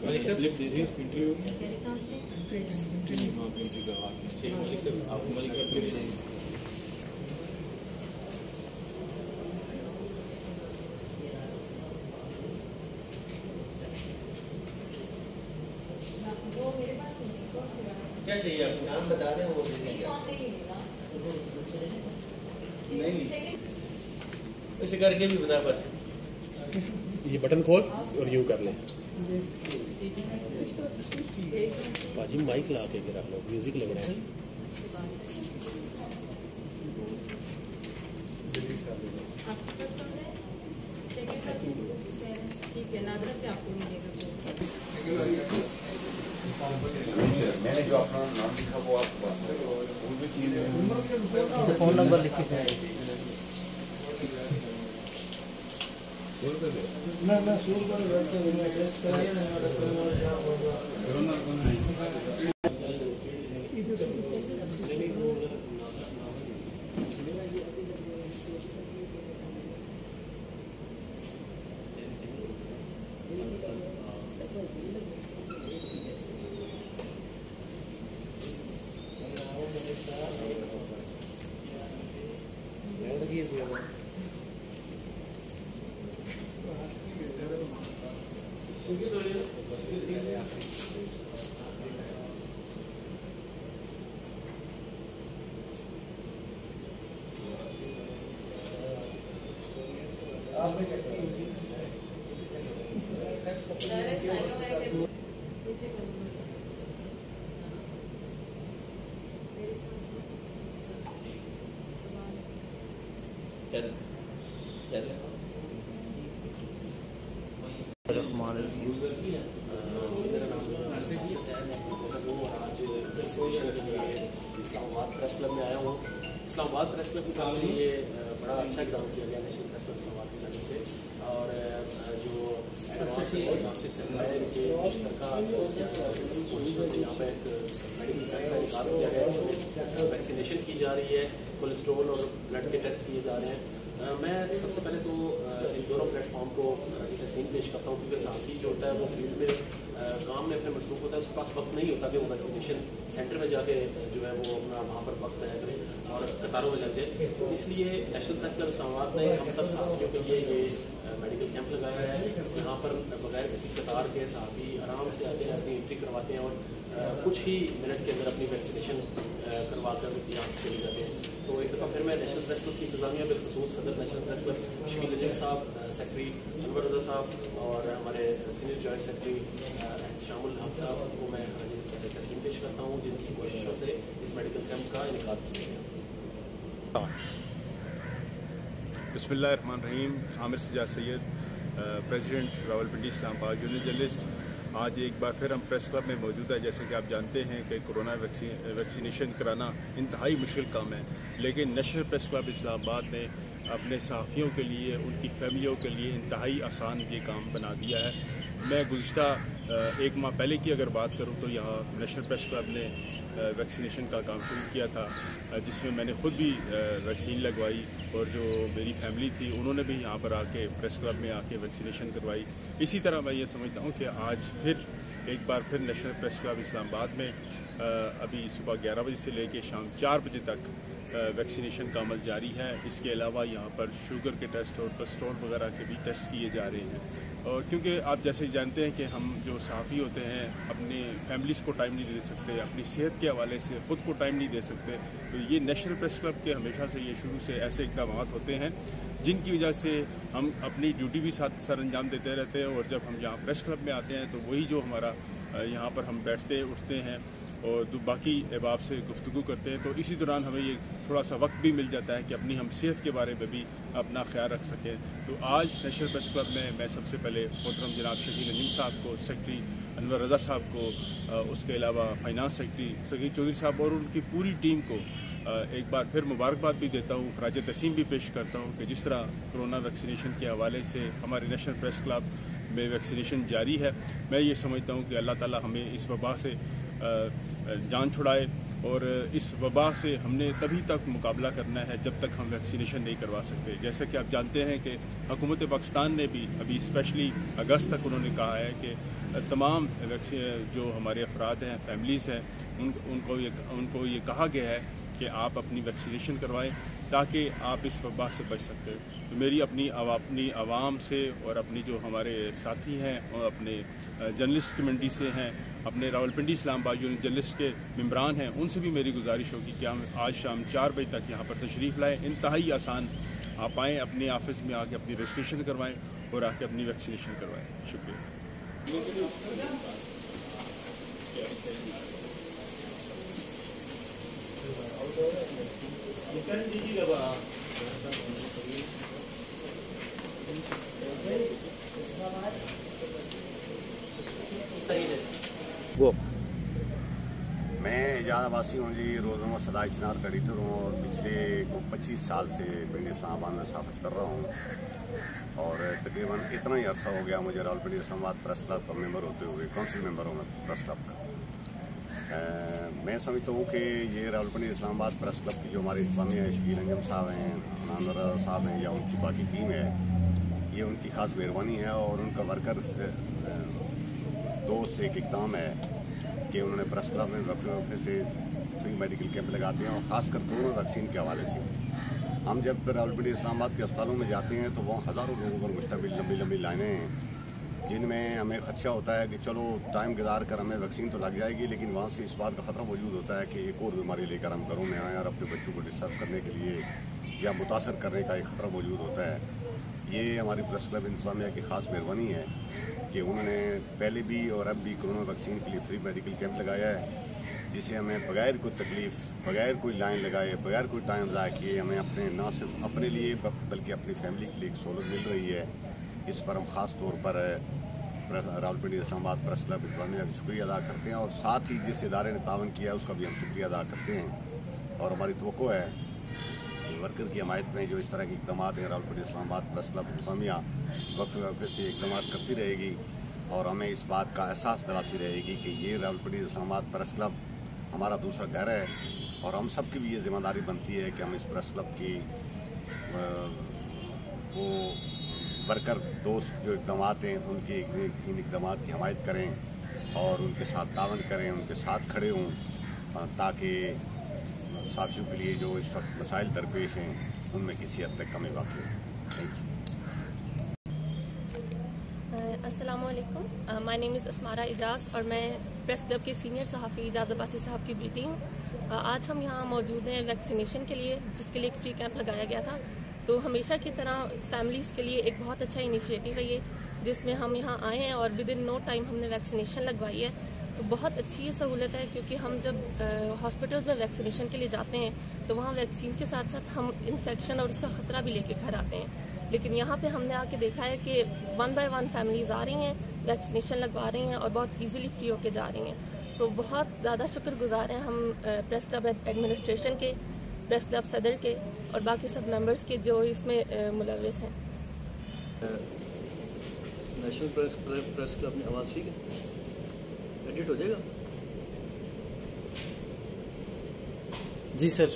Malik sir लिख दीजिए interview हाँ प्रिंटिंग करवा के मलिक सर आप मलिक सर लिख दीजिए। क्या चाहिए आपको नाम बता दें वो दे देंगे। इसे करके भी बता बस ये बटन खोल और यू कर ले बाजी माइक ला के रख लो म्यूजिक लग रहा है। ठीक है नादरा से आपको मिलेगा। मैंने जो अपना नाम लिखा वो आपको फोन नंबर लिख के ना सूर पर टेस्ट कराया ना इस्लामाबाद प्रेस क्लब में आया हूँ। इस्लामाबाद प्रेस क्लब की तरफ से ये बड़ा अच्छा इकदाम किया गया नेशनल प्रेस क्लब इस्लामाबाद की तरफ से और जो एडवांस डायग्नोस्टिक सेंटर है इनके यहाँ पर एक मेडिकल कैंप का निकाल किया गया है जिसमें वैक्सीनेशन की जा रही है, कोलेस्ट्रॉल और ब्लड के टेस्ट किए जा रहे हैं। मैं सबसे पहले तो इन दोनों प्लेटफॉर्म को तहसीन पेश करता हूँ क्योंकि साथी जो होता है वो फील्ड में काम में अपने मसरूफ़ होता है, उसके पास वक्त नहीं होता कि वो वैक्सीनेशन सेंटर में जाके जो है वो अपना वहाँ पर वक्त ज़ाया करे और कतारों में लग जाए। तो इसलिए नेशनल प्रेस क्लब इस्लामाबाद ने हम सब साथियों के लिए ये मेडिकल कैंप लगाया है। यहाँ पर बगैर किसी कतार के साथी आराम से आते हैं, अपनी एंट्री करवाते हैं और कुछ ही मिनट के अंदर अपनी वैक्सीनेशन करवा कर यहाँ से चले जाते हैं। तो एक दफ़ा फिर मैं नेशनल प्रेस क्लब की इंतजामिया बिलखसूस सदर national press club Shakeel Nazim साहब, सेक्रेटरी अनवर रज़ा साहब और हमारे सीनियर जॉइंट सेक्रेटरी शामुल हक साहब को मैं तहसीन पेश करता हूँ जिनकी कोशिशों से इस मेडिकल कैंप का इनेकाद किया गया। बिस्मिल्लाहिर्रहमानिर्रहीम। Aamir Sajjad Syed, president Rawalpindi Islamabad union journalist. आज एक बार फिर हम प्रेस क्लब में मौजूद है। जैसे कि आप जानते हैं कि कोरोना वैक्सीनेशन कराना इंतहाई मुश्किल काम है, लेकिन नेशनल प्रेस क्लब इस्लामाबाद ने अपने सहाफ़ियों के लिए, उनकी फैमिलियों के लिए इंतहाई आसान ये काम बना दिया है। मैं गुज़िश्ता एक माह पहले की अगर बात करूं तो यहाँ नेशनल प्रेस क्लब ने वैक्सीनेशन का काम शुरू किया था, जिसमें मैंने ख़ुद भी वैक्सीन लगवाई और जो मेरी फैमिली थी उन्होंने भी यहाँ पर आके प्रेस क्लब में आके वैक्सीनेशन करवाई। इसी तरह मैं ये समझता हूँ कि आज फिर एक बार फिर नेशनल प्रेस क्लब इस्लामाबाद में अभी सुबह 11 बजे से लेकर शाम 4 बजे तक वैक्सीनेशन का अमल जारी है। इसके अलावा यहाँ पर शुगर के टेस्ट और कोलेस्ट्रॉल वगैरह के भी टेस्ट किए जा रहे हैं। और क्योंकि आप जैसे जानते हैं कि हम जो सहाफ़ी होते हैं अपनी फैमिलीज़ को टाइम नहीं दे सकते, अपनी सेहत के हवाले से ख़ुद को टाइम नहीं दे सकते, तो ये नेशनल प्रेस क्लब के हमेशा से ये शुरू से ऐसे इक़दाम होते हैं जिनकी वजह से हम अपनी ड्यूटी भी साथ सर अंजाम देते रहते हैं। और जब हम यहाँ प्रेस क्लब में आते हैं तो वही जो हमारा यहाँ पर हम बैठते उठते हैं और बाकी अहबाब से गुफ्तगू करते हैं, तो इसी दौरान हमें ये थोड़ा सा वक्त भी मिल जाता है कि अपनी हम सेहत के बारे में भी अपना ख्याल रख सकें। तो आज नेशनल प्रेस क्लब में मैं सबसे पहले मोहतरम जनाब शकील नजीम साहब को, सेक्रेटरी अनवर रज़ा साहब को, उसके अलावा फाइनेंस सेक्रेटरी सगीर चौधरी साहब और उनकी पूरी टीम को एक बार फिर मुबारकबाद भी देता हूँ, खराज तस्लीम भी पेश करता हूँ कि जिस तरह कोरोना वैक्सीनेशन के हवाले से हमारे नेशनल प्रेस क्लब में वैक्सीनेशन जारी है। मैं ये समझता हूँ कि अल्लाह ताला हमें इस वबा से जान छुड़ाए और इस वबा से हमने तभी तक मुकाबला करना है जब तक हम वैक्सीनेशन नहीं करवा सकते। जैसा कि आप जानते हैं कि हुकूमत पाकिस्तान ने भी अभी स्पेशली अगस्त तक उन्होंने कहा है कि तमाम जो हमारे अफराद हैं, फैमिलीज़ हैं, उनको ये कहा गया है कि आप अपनी वैक्सीनेशन करवाएं ताकि आप इस वबा से बच सकते हैं। तो मेरी अपनी आवाम से और अपनी जो हमारे साथी हैं और अपने जर्नलिस्ट कम्युनिटी से हैं, अपने रावलपिंडी इस्लामाबाद यूनियन जर्नलिस्ट के मेंबरान हैं, उनसे भी मेरी गुजारिश होगी कि हम आज शाम 4 बजे तक यहाँ पर तशरीफ़ लाएँ। इंतहाई आसान, आप आएँ, अपने ऑफिस में आके अपनी रजिस्ट्रेशन करवाएँ और आके अपनी वैक्सीनेशन करवाएँ। शुक्रिया। वो मैं इजाज़ाबासी हूँ जी, रोज़ाना सदाई चिनार का एडिटर हूँ और पिछले 25 साल से पिंडी इस्लामाबाद में सफ़र कर रहा हूँ और तकरीबन इतना ही अर्सा हो गया मुझे रावलपिंडी इस्लामाबाद प्रेस क्लब का मेंबर होते हुए, काउंसिल मेंबर हूँ मैं प्रेस क्लब का। मैं समझता हूँ कि ये रावलपिंडी इस्लामाबाद प्रेस क्लब की जो हमारे इंतज़ामिया है, शकील अंजम साहब हैं, नानरा साहब हैं या उनकी बाकी टीम है, ये उनकी ख़ास मेहरबानी है और उनका वर्कर दोस्त एक इकदाम है कि उन्होंने प्रेस क्लब में वक्फे से फ्री मेडिकल कैंप लगाते हैं और ख़ासकर कोरोना वैक्सीन के हवाले से। हम जब रावलपिंडी इस्लामाबाद के अस्पतालों में जाते हैं तो वहाँ हज़ारों लोगों पर मुश्तमिल लंबी लंबी लाइनें हैं, जिनमें हमें खदशा होता है कि चलो टाइम गुजार कर हमें वैक्सीन तो लग जाएगी, लेकिन वहाँ से इस बात का ख़तरा मौजूद होता है कि एक और बीमारी लेकर हम घरों में आएँ और अपने बच्चों को डिस्टर्ब करने के लिए या मुतासर करने का एक ख़तरा मौजूद होता है। ये हमारी प्रेस क्लब इंतज़ामिया की ख़ास मेहरबानी है कि उन्होंने पहले भी और अब भी कोरोना वैक्सीन के लिए फ्री मेडिकल कैंप लगाया है, जिसे हमें बगैर कोई तकलीफ़, बगैर कोई लाइन लगाए, बगैर कोई टाइम ज़ाया किए हमें अपने न सिर्फ अपने लिए बल्कि अपनी फैमिली के लिए एक सहूलत मिल रही है। इस पर हम ख़ास तौर पर रावलपिंडी इस्लामाबाद प्रेस क्लब इंतज़ामिया का शुक्रिया अदा करते हैं और साथ ही जिस इदारे ने तावन किया है उसका भी हम शुक्रिया अदा करते हैं। और हमारी तवक्को है वर्कर की हमायत में जो इस तरह के इक़दाम हैं रावलपिंडी इस्लामाबाद प्रेस क्लब इंतज़ामिया वक्फे से इक़दाम करती रहेगी और हमें इस बात का एहसास दिलाती रहेगी कि ये रावलपिंडी इस्लामाबाद प्रेस क्लब हमारा दूसरा घर है और हम सब की भी ये ज़िम्मेदारी बनती है कि हम इस प्रेस क्लब की वो वर्कर दोस्त जो इक़दाम हैं उनके इन इक़दाम की हमायत करें और उनके साथ तावन करें, उनके साथ खड़े हों ताकि साथियों के लिए जो इस वक्त मसाइल दरपेश हैं उनमें किसी हद तक कमी वाक़ई हो। Thank you. अस्सलाम वालेकुम, my name is Asmara Ejaz और मैं प्रेस क्लब के सीनियर सहाफ़ी इजाज़ अब्बासी साहब की बेटी हूँ। आज हम यहाँ मौजूद हैं वैक्सीनेशन के लिए, जिसके लिए एक फ्री कैंप लगाया गया था। तो हमेशा की तरह फैमिलीज़ के लिए एक बहुत अच्छा इनिशिएटिव है ये, जिसमें हम यहाँ आए हैं और विद इन नो टाइम हमने वैक्सीनेशन लगवाई है। तो बहुत अच्छी ये सहूलत है, क्योंकि हम जब हॉस्पिटल्स में वैक्सीनेशन के लिए जाते हैं तो वहाँ वैक्सीन के साथ साथ हम इन्फेक्शन और उसका ख़तरा भी लेके घर आते हैं। लेकिन यहाँ पे हमने आके देखा है कि 1 बाय 1 फैमिलीज़ आ रही हैं, वैक्सीनेशन लगवा रही हैं और बहुत ईज़िली फ्री होके जा रही हैं। सो बहुत ज़्यादा शुक्रगुजार हैं हम प्रेस क्लब एडमिनिस्ट्रेशन के, प्रेस क्लब सदर के और बाकी सब मेंबर्स के जो इसमें मुलव्वस हैं। नेशनल प्रेस क्लब ने आवाज़ ठीक है, एडिट हो जाएगा जी सर।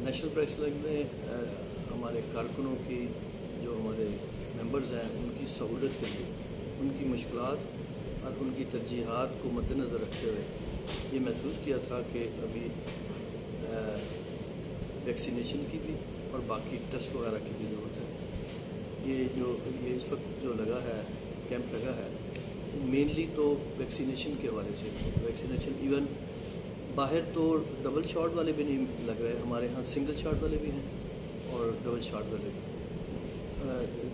नेशनल प्रेस क्लब में हमारे कारकुनों की जो हमारे मेंबर्स हैं उनकी सहूलत के लिए उनकी मुश्किलात और उनकी तरजीहात को मद्देनज़र रखते हुए ये महसूस किया था कि अभी वैक्सीनेशन की भी और बाकी टेस्ट वगैरह की भी ज़रूरत है। ये इस वक्त जो लगा है कैंप लगा है मेनली तो वैक्सीनेशन के हवाले से। वैक्सीनेशन इवन बाहर तो डबल शॉट वाले भी नहीं लग रहे, हमारे यहाँ सिंगल शॉट वाले भी हैं और डबल शॉट वाले भी।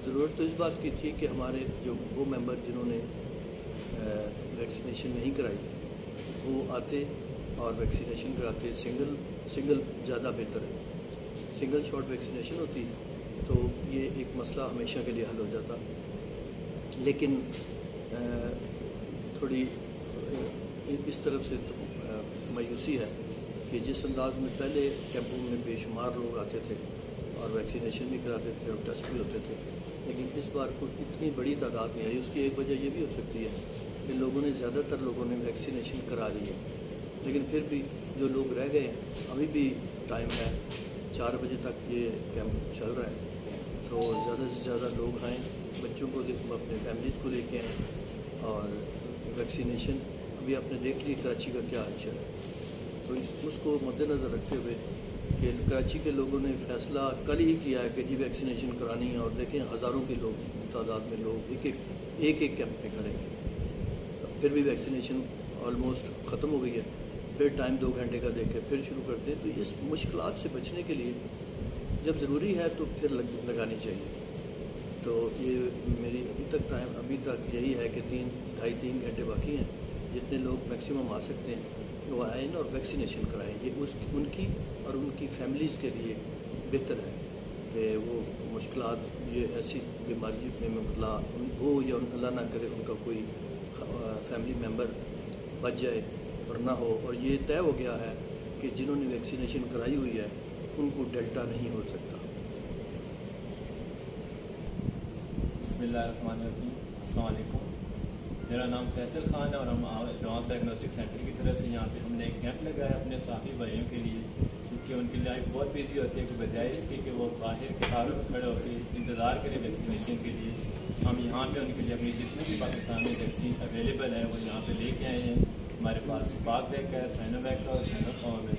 ज़रूरत तो इस बात की थी कि हमारे जो वो मेंबर जिन्होंने वैक्सीनेशन नहीं कराई वो आते और वैक्सीनेशन कराते। सिंगल ज़्यादा बेहतर है, सिंगल शॉट वैक्सीनेशन होती तो ये एक मसला हमेशा के लिए हल हो जाता। लेकिन थोड़ी इस तरफ से तो मायूसी है कि जिस अंदाज में पहले कैंपों में बेशुमार लोग आते थे और वैक्सीनेशन भी कराते थे और टेस्ट भी होते थे, लेकिन इस बार को इतनी बड़ी तादाद नहीं आई। उसकी एक वजह ये भी हो सकती है कि ज़्यादातर लोगों ने वैक्सीनेशन करा ली है, लेकिन फिर भी जो लोग रह गए हैं, अभी भी टाइम है, 4 बजे तक ये कैंप चल रहा है, तो ज़्यादा से ज़्यादा लोग आएँ, बच्चों को अपने फैमिलीज़ को लेके आएँ। और वैक्सीनेशन अभी आपने देख ली कराची का क्या हाल है, तो उसको मद्देनज़र रखते हुए कि कराची के लोगों ने फैसला कल ही किया है कि जी वैक्सीनेशन करानी है। और देखें हज़ारों के लोग तादाद में लोग एक एक कैंप में करेंगे। फिर भी वैक्सीनेशन ऑलमोस्ट ख़त्म हो गई है, फिर टाइम 2 घंटे का देके फिर शुरू करते हैं। तो इस मुश्किलात से बचने के लिए जब ज़रूरी है तो फिर लगानी चाहिए। तो ये मेरी अभी तक यही है कि 2.5-3 घंटे बाकी हैं। जितने लोग मैक्सिमम आ सकते हैं वो आएँ और वैक्सीनेशन कराएँ। ये उनकी और उनकी फैमिलीज़ के लिए बेहतर है कि वो मुश्किलात, ये ऐसी बीमारी में मुबतला हो या अल्लाह ना करे उनका कोई फैमिली मेम्बर बच जाए और ना हो। और ये तय हो गया है कि जिन्होंने वैक्सीनेशन कराई हुई है उनको डेल्टा नहीं हो सकता। बिस्मिल्लाहिर्रहमानिर्रहीम। अस्सलाम वालेकुम। मेरा नाम फैसल ख़ान है और हम एडवांस डायग्नोस्टिक सेंटर की तरफ से यहाँ पे हमने एक कैंप लगाया अपने साथी भाइयों के लिए, क्योंकि उनकी लाइफ बहुत बिजी होती है कि बजाय इसके कि वो बाहर कतारों में खड़े होकर इंतज़ार करें वैक्सीनेशन के लिए, हम यहाँ पे उनके लिए अपनी जितने भी पाकिस्तान में वैक्सीन अवेलेबल है वो यहाँ पे लेके आए हैं। हमारे पास स्पार्कवैक है, साइनोवैक है और साइनोफॉर्म है।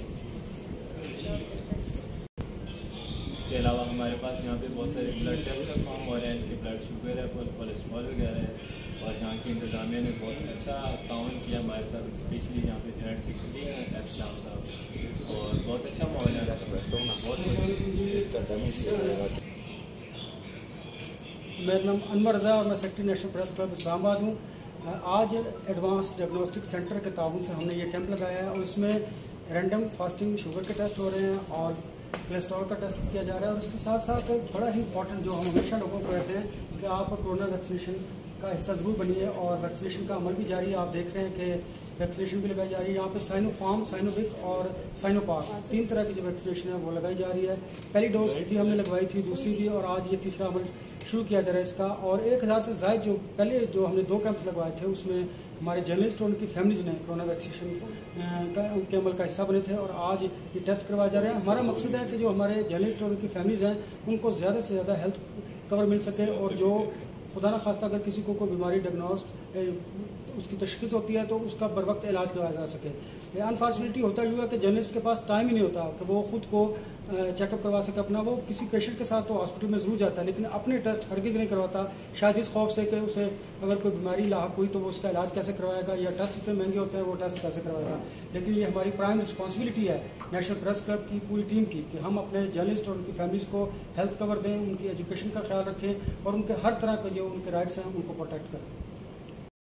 इसके अलावा हमारे पास यहाँ पे बहुत सारे ब्लड टेस्ट परफॉर्म हो रहे हैं, इनके ब्लड शुगर है, कोलेस्ट्रॉल वगैरह है। और यहाँ की इंतज़ामिया ने बहुत अच्छा ताउन किया हमारे साथ, स्पेशली यहाँ पे जॉइंट सेक्रेटरी हैं एफ शाम साहब, और बहुत अच्छा माहौल है। मेरा नाम अनवर रज़ा और मैं secretary national press club Islamabad हूँ। आज एडवांस डायग्नोस्टिक सेंटर के ताउन से हमने ये कैंप लगाया है और इसमें रैंडम फास्टिंग शुगर के टेस्ट हो रहे हैं और कोलेस्ट्रॉल का टेस्ट किया जा रहा है। और इसके साथ साथ बड़ा ही इंपॉर्टेंट जो हम हमेशा लोगों को कहते हैं कि आप कोरोना वैक्सीनेशन का हिस्सा ज़रूर बनिए, और वैक्सीनेशन का अमल भी जारी है। आप देख रहे हैं कि वैक्सीनेशन भी लगाई जा रही है। यहाँ पे साइनोफार्म, साइनोविक और साइनोपाक 3 तरह की जो वैक्सीनेशन है वो लगाई जा रही है। पहली डोज भी हमने लगवाई थी, दूसरी भी, और आज ये तीसरा अमल शुरू किया जा रहा है इसका। और 1000 से ज़ायद जो पहले जो हमने 2 कैंप्स लगवाए थे उसमें हमारे जर्नलिस्ट और उनकी फैमिलीज़ ने कोरोना वैक्सीनेशन उनके अमल का हिस्सा बने थे, और आज ये टेस्ट करवाया जा रहा है। हमारा मकसद है कि जो हमारे जर्नलिस्ट और उनकी फैमिलीज़ हैं उनको ज़्यादा से ज़्यादा हेल्थ कवर मिल सके, और जो खुदा न खास्ता अगर किसी को कोई बीमारी डायग्नोस उसकी तशख़ीस होती है तो उसका बर वक्त इलाज करवाया जा सके। अनफॉर्चुनेटली होता यूँ है कि जर्नलिस्ट के पास टाइम ही नहीं होता कि वो ख़ुद को चेकअप करवा सके अपना। वो किसी पेशेंट के साथ तो हॉस्पिटल में ज़रूर जाता है, लेकिन अपने टेस्ट हरगिज़ नहीं करवाता, शायद इस खौफ से कि उसे अगर कोई बीमारी लाक हुई तो वो उसका इलाज कैसे करवाएगा, या टेस्ट इतने महंगे होते हैं वो टेस्ट कैसे करवाएगा। लेकिन ये हमारी प्राइम रिस्पॉन्सिबिलिटी है नेशनल प्रेस क्लब की पूरी टीम की कि हम अपने जर्नलिस्ट और उनकी फैमिलीज़ को हेल्थ कवर दें, उनकी एजुकेशन का ख्याल रखें और उनके हर तरह के जो उनके राइट्स हैं उनको प्रोटेक्ट करें।